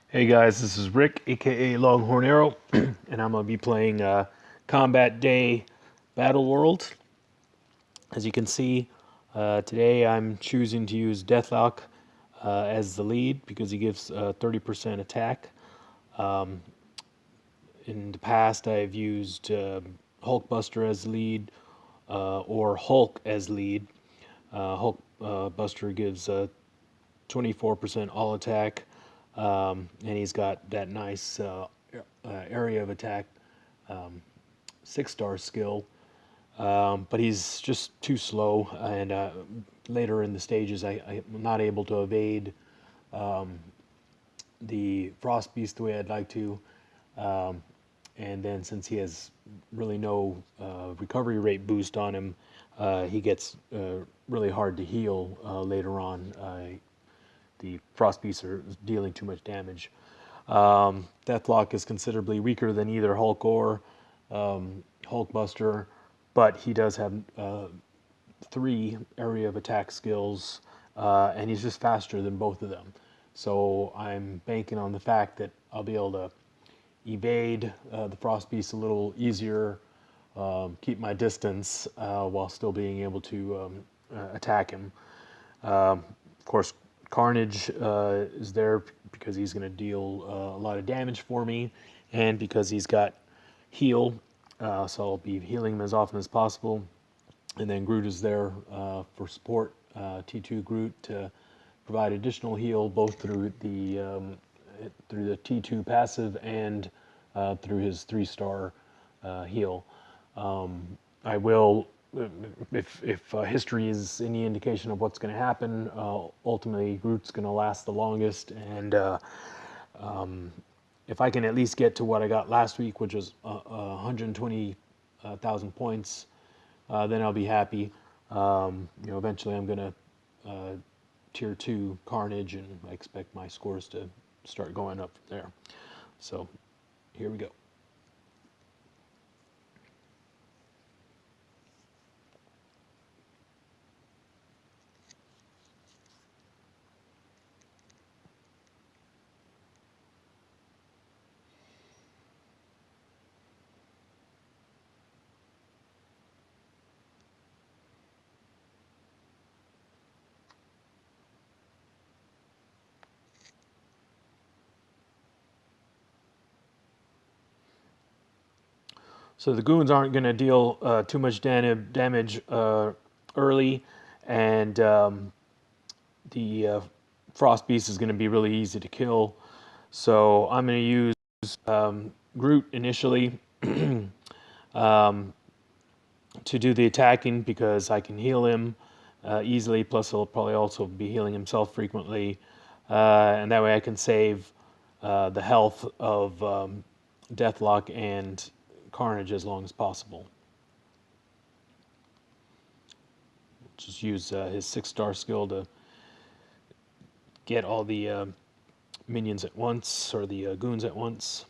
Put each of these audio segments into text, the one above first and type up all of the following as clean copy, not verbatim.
Hey guys, this is Rick, aka Longhorn Arrow, and I'm gonna be playing Combat Day Battle World. As you can see, today I'm choosing to use Deathlock as the lead because he gives 30% attack. In the past, I've used Hulkbuster as lead or Hulk as lead. Hulk Buster gives 24% all attack, and he's got that nice area of attack 6-star skill, but he's just too slow. And later in the stages, I'm not able to evade the Frost Beast the way I'd like to. And then since he has really no recovery rate boost on him, he gets really hard to heal later on. The Frost Beasts are dealing too much damage. Deathlock is considerably weaker than either Hulk or Hulkbuster, but he does have 3 area of attack skills, and he's just faster than both of them. So I'm banking on the fact that I'll be able to evade the Frost Beast a little easier, keep my distance while still being able to attack him. Of course, Carnage is there because he's going to deal a lot of damage for me, and because he's got heal, so I'll be healing him as often as possible. And then Groot is there for support, T2 Groot to provide additional heal both through the T2 passive and through his 3-star heal. I will, if history is any indication of what's going to happen, ultimately Groot's going to last the longest, and if I can at least get to what I got last week, which was 120,000 points, then I'll be happy. Eventually I'm going to tier 2 Carnage, and I expect my scores to start going up from there. So here we go. So the goons aren't going to deal too much damage early, and the Frost Beast is going to be really easy to kill. So I'm going to use Groot initially to do the attacking because I can heal him easily. Plus, he'll probably also be healing himself frequently, and that way I can save the health of Deathlock and Carnage as long as possible. Just use his 6-star skill to get all the minions at once, or the goons at once.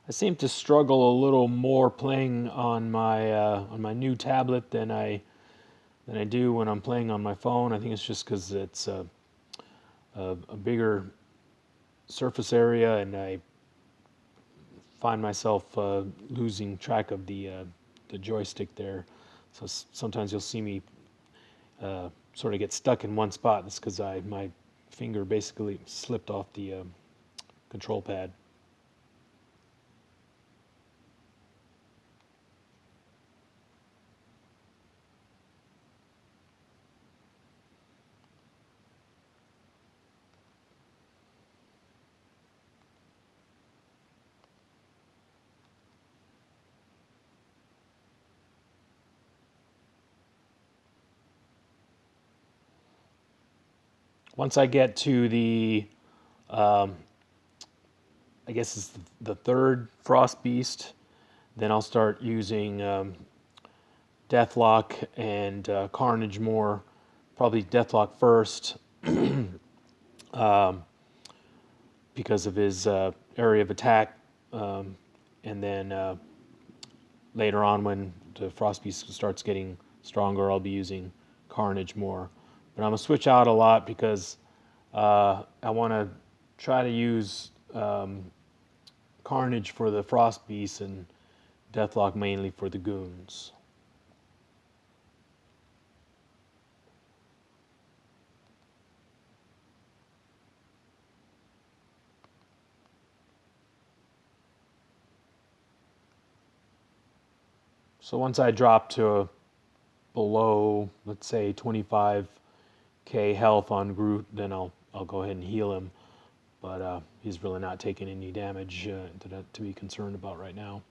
I seem to struggle a little more playing on my new tablet than I do when I'm playing on my phone. I think it's just because it's a bigger surface area, and I find myself losing track of the joystick there. So sometimes you'll see me sort of get stuck in one spot. That's because my finger basically slipped off the control pad. Once I get to um, I guess it's the third Frost Beast, then I'll start using Deathlock and Carnage more. Probably Deathlock first, because of his area of attack. And then later on, when the Frost Beast starts getting stronger, I'll be using Carnage more. But I'm going to switch out a lot because I want to try to use Carnage for the Frost Beast and Deathlock mainly for the goons. So once I drop to below, let's say 25k health on Groot, then I'll go ahead and heal him. But he's really not taking any damage to be concerned about right now.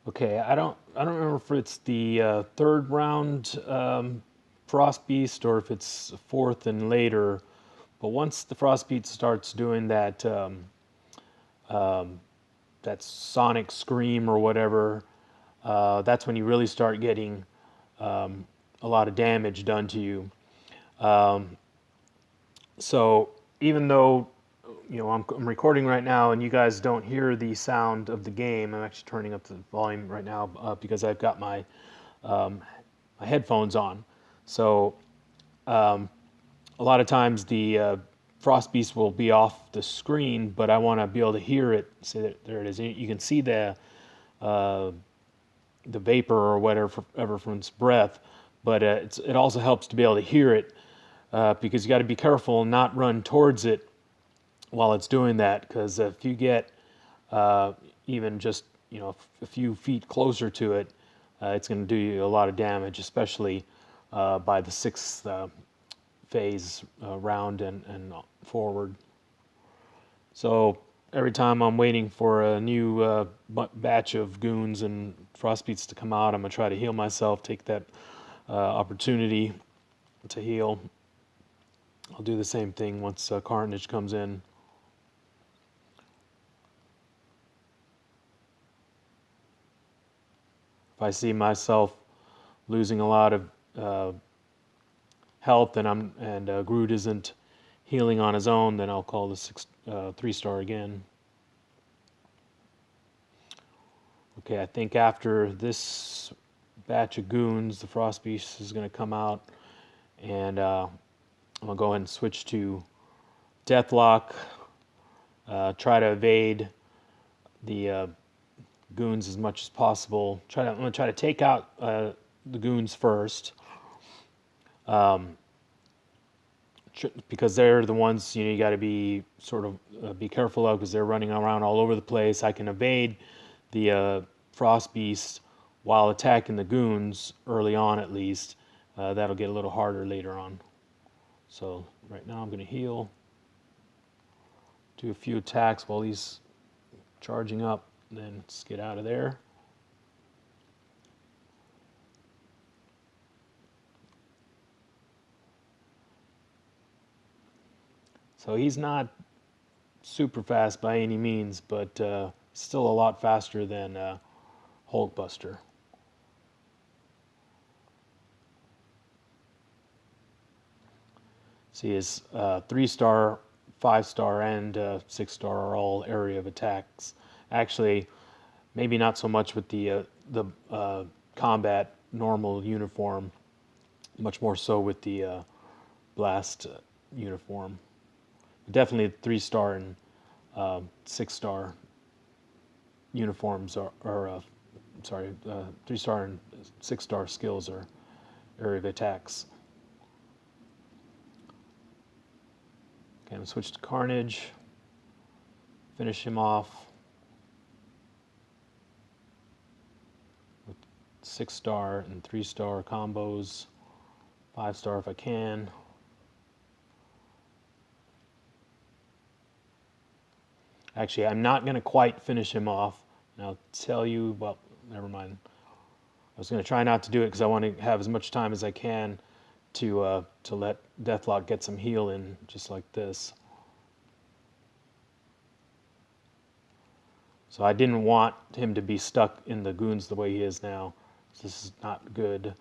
Okay, I don't remember if it's the third round Frost Beast or if it's fourth and later. But once the Frost Beast starts doing that that sonic scream or whatever, that's when you really start getting a lot of damage done to you. So even though I'm recording right now and you guys don't hear the sound of the game, I'm actually turning up the volume right now because I've got my my headphones on. So a lot of times the Frost Beast will be off the screen, but I want to be able to hear it. See that there it is. You can see the vapor or whatever from its breath, but it also helps to be able to hear it because you got to be careful and not run towards it while it's doing that, because if you get even just a few feet closer to it, it's going to do you a lot of damage, especially by the sixth phase round and forward. So every time I'm waiting for a new batch of goons and Frost Beasts to come out, I'm gonna try to heal myself, take that opportunity to heal. I'll do the same thing once Carnage comes in. If I see myself losing a lot of health and Groot isn't healing on his own, then I'll call the 3-star again. Okay, I think after this batch of goons, the Frost Beast is going to come out, and I'm going to go ahead and switch to Deathlock, try to evade the goons as much as possible. I'm going to try to take out the goons first, because they're the ones you got to be sort of be careful of, because they're running around all over the place. I can evade the Frost Beast while attacking the goons early on, at least. That'll get a little harder later on. So right now I'm going to heal, do a few attacks while he's charging up, and then let's get out of there. So he's not super fast by any means, but still a lot faster than Hulkbuster. See, his 3-star, 5-star, and 6-star are all area of attacks. Actually, maybe not so much with the combat normal uniform, much more so with the blast uniform. Definitely 3-star and 6-star uniforms are 3-star and 6-star skills are area of attacks. Okay, I'm gonna switch to Carnage, finish him off with 6-star and 3-star combos, 5-star if I can. Actually, I'm not going to quite finish him off. And I'll tell you, well, never mind. I was going to try not to do it because I want to have as much time as I can to let Deathlock get some heal in, just like this. So I didn't want him to be stuck in the goons the way he is now. This is not good.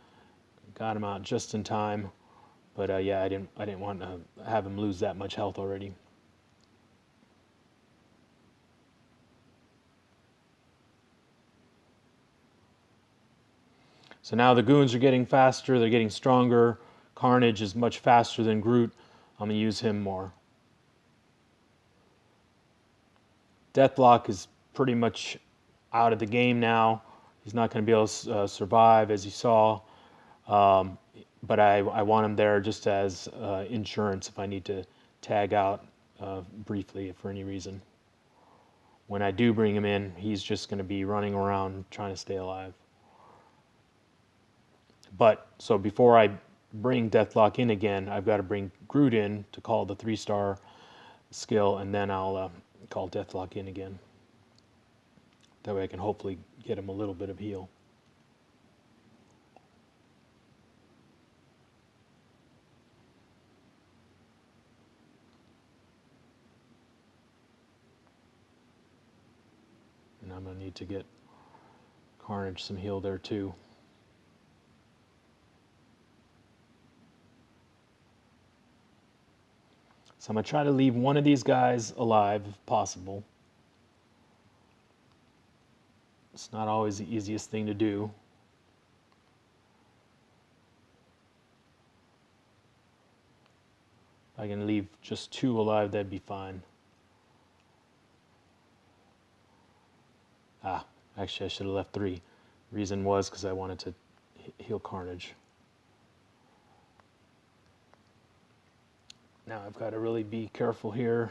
Got him out just in time, but yeah, I didn't want to have him lose that much health already. So now the goons are getting faster, they're getting stronger. Carnage is much faster than Groot. I'm going to use him more. Deathlock is pretty much out of the game now. He's not going to be able to survive, as you saw. But I want him there just as insurance if I need to tag out briefly for any reason. When I do bring him in, he's just going to be running around trying to stay alive. But so before I bring Deathlock in again, I've got to bring Groot in to call the 3-star skill, and then I'll call Deathlock in again. That way I can hopefully get him a little bit of heal. And I'm going to need to get Carnage some heal there too. So I'm going to try to leave one of these guys alive if possible. It's not always the easiest thing to do. If I can leave just 2 alive, that'd be fine. Actually I should have left 3. Reason was because I wanted to heal Carnage. Now I've got to really be careful here.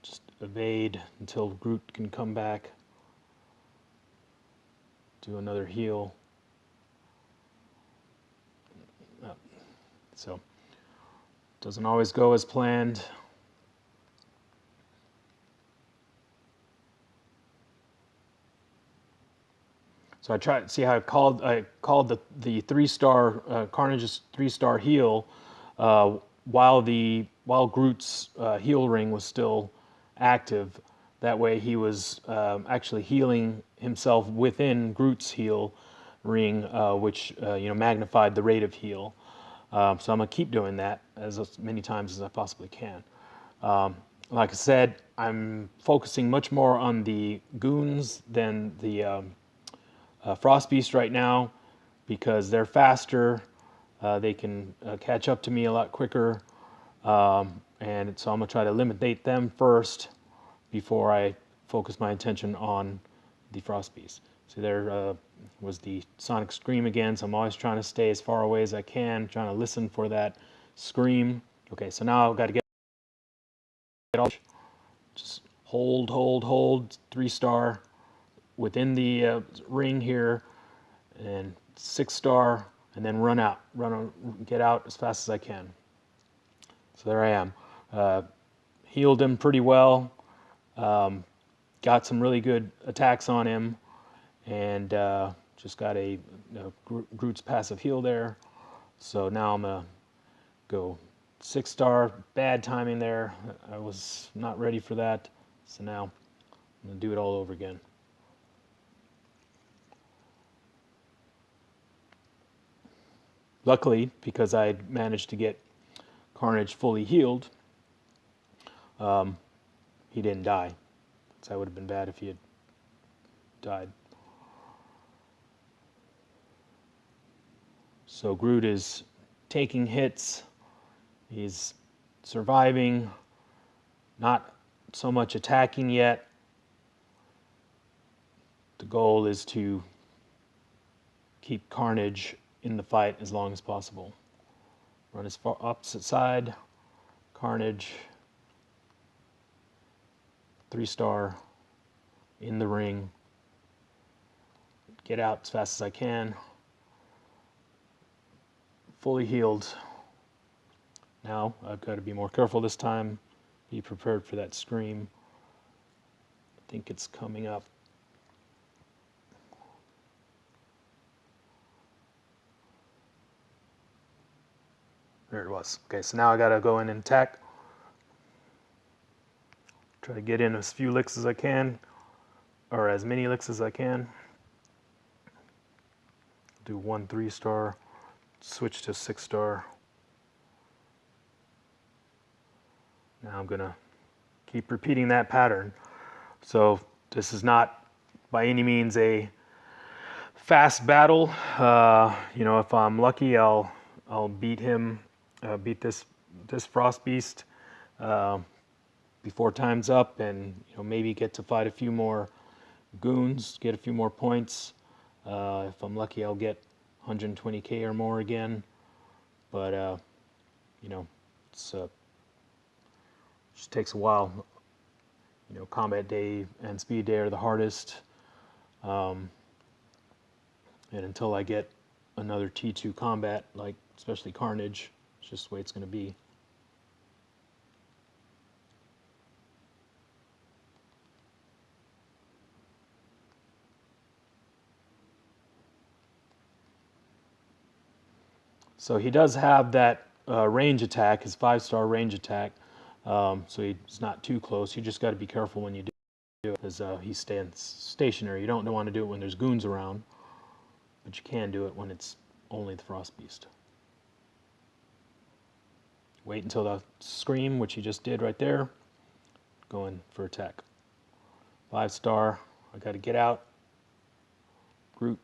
Just evade until Groot can come back. Do another heal. So, doesn't always go as planned. So I tried. See how I called the 3-star Carnage's 3-star heal while Groot's heal ring was still active. That way he was actually healing himself within Groot's heal ring, which magnified the rate of heal. So I'm gonna keep doing that as many times as I possibly can. Like I said, I'm focusing much more on the goons than the Frost Beast right now because they're faster. They can catch up to me a lot quicker. And so I'm going to try to eliminate them first before I focus my attention on the Frost Beast. So there was the Sonic Scream again. So I'm always trying to stay as far away as I can, trying to listen for that scream. Okay, so now I've got to get all. Just hold, 3-star within the ring here, and 6-star, and then get out as fast as I can. So there I am. Healed him pretty well. Got some really good attacks on him, and just got a Groot's passive heal there. So now I'm gonna go 6-star. Bad timing there. I was not ready for that. So now I'm gonna do it all over again. Luckily, because I managed to get Carnage fully healed, he didn't die. So that would have been bad if he had died. So Groot is taking hits. He's surviving, not so much attacking yet. The goal is to keep Carnage in the fight as long as possible. Run his opposite side. Carnage. 3-star. In the ring. Get out as fast as I can. Fully healed. Now I've got to be more careful this time. Be prepared for that scream. I think it's coming up. There it was. Okay, so now I gotta go in and attack. Try to get in as few licks as I can, or as many licks as I can. Do 1 3-star, switch to 6-star. Now I'm gonna keep repeating that pattern. So this is not by any means a fast battle. If I'm lucky, I'll beat him, beat this Frost Beast before time's up, and maybe get to fight a few more goons, get a few more points. If I'm lucky, I'll get 120k or more again. But it's just takes a while. Combat day and speed day are the hardest. And until I get another T2 combat, like especially Carnage, it's just the way it's going to be. So he does have that range attack, his 5-star range attack. So he's not too close. You just got to be careful when you do it, because he stands stationary. You don't want to do it when there's goons around, but you can do it when it's only the Frost Beast. Wait until the scream, which he just did right there. Going for attack. 5-star. I got to get out. Groot.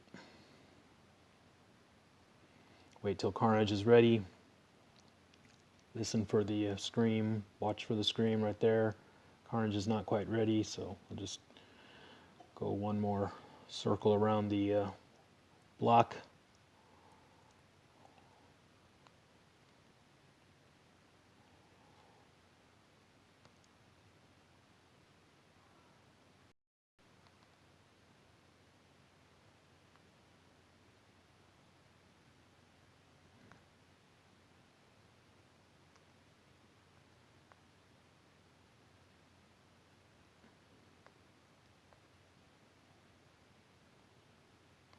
Wait till Carnage is ready. Listen for the scream. Watch for the scream right there. Carnage is not quite ready, so I'll just go one more circle around the block.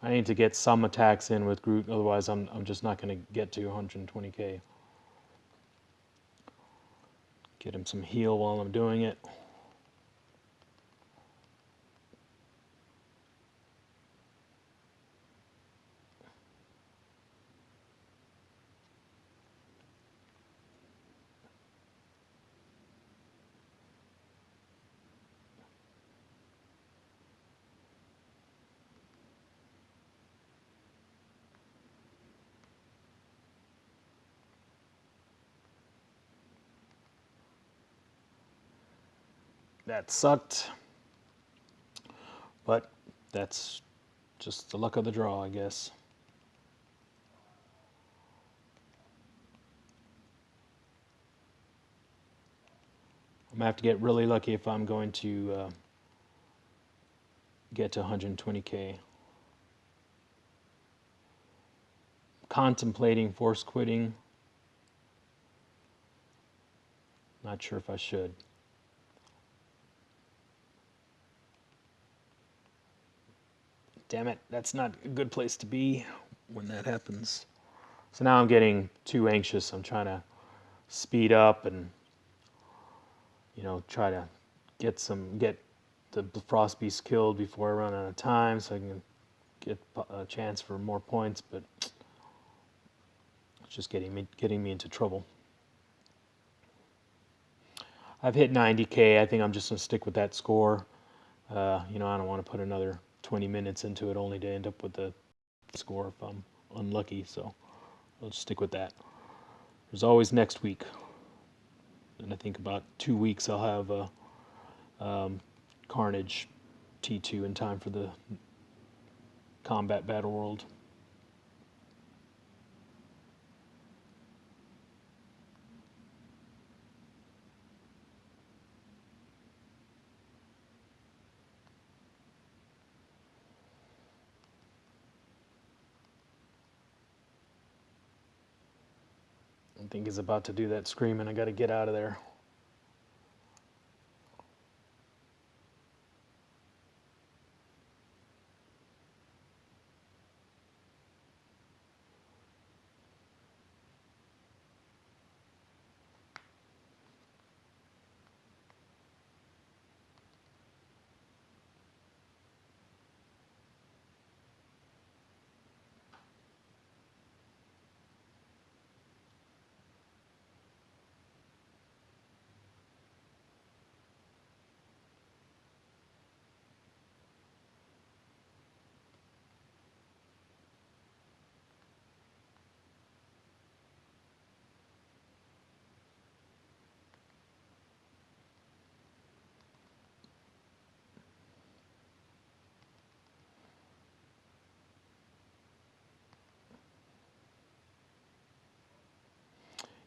I need to get some attacks in with Groot, otherwise I'm just not going to get to 120k. Get him some heal while I'm doing it. That sucked, but that's just the luck of the draw, I guess. I'm gonna have to get really lucky if I'm going to get to 120k. Contemplating force quitting. Not sure if I should. Damn it, that's not a good place to be when that happens. So now I'm getting too anxious. I'm trying to speed up and try to get the Frost Beast killed before I run out of time, so I can get a chance for more points. But it's just getting me into trouble. I've hit 90k. I think I'm just gonna stick with that score. I don't want to put another 20 minutes into it only to end up with the score if I'm unlucky. So I'll just stick with that. There's always next week, and I think about 2 weeks I'll have Carnage T2 in time for the Combat Battle World. I think he's about to do that scream, and I got to get out of there.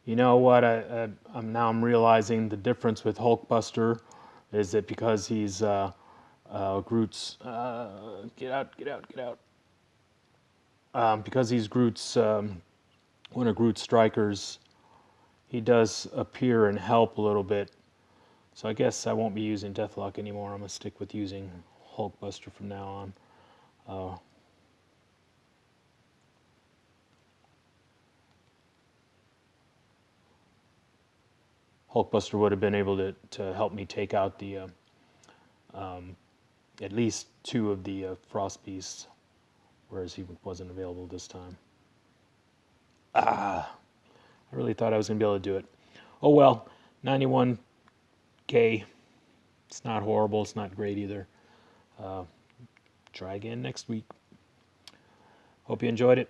You know what? I'm realizing the difference with Hulkbuster is that because he's Groot's get out, get out, get out. Because he's Groot's one of Groot's strikers, he does appear and help a little bit. So I guess I won't be using Deathlock anymore. I'm gonna stick with using Hulkbuster from now on. Hulkbuster would have been able to help me take out the at least two of the Frost Beasts, whereas he wasn't available this time. I really thought I was going to be able to do it. Oh well, 91k. It's not horrible. It's not great either. Try again next week. Hope you enjoyed it.